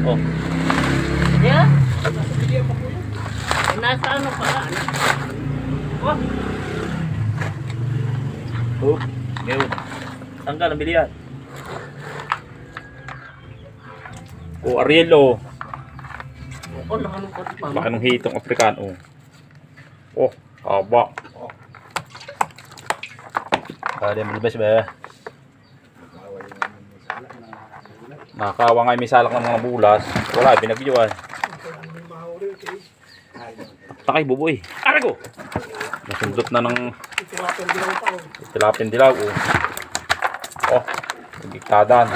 Oh. Yeah? Nasa bilya pa po yun. Nasa ano pala? Oh, Oh. Ngayon. Saan ka nabili yan? Oh, Ariel oh. oh, nakalungkot pa. Laki ng hitong Afrikano. Oh, haba. Kaya malibas ba? Nakakawa nga yung may salak ng mga bulas. Wala, pinagbiyuan. Takay, buboy. Aray ko! Nasundot na ng Itilapin dilaw pa. tilapin dilaw. Oh, oh nagiktadan.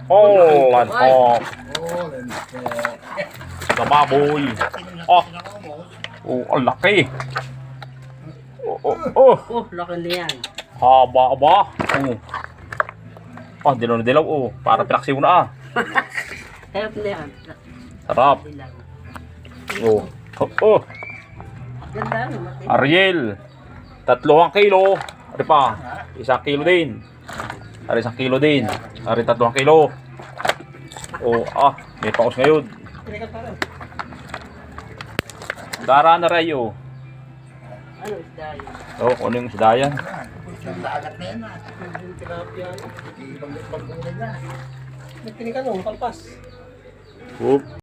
Oh, lantok. Sa baboy. Oh, oh, ang laki. Oh, oh, oh. Oh, laki na yan. Haba ba? Oh. Oh, dilaw na dilaw. Oh, para pinaksiw na ah. Help na yan. Sarap. Bilang. Oh, oh, oh. Ganda naman. Ariel. 3 kilo. Ari pa. 1 kilo din. Ari 1 kilo din. Ari 3 kilo. Oh, ah, may paus ngayon. Tinikat pa rin. Dara na rayo. Ano isda yun? Oh, ano yung isda yan? Yung tilapia. May tinikat nung kalpas. Oop.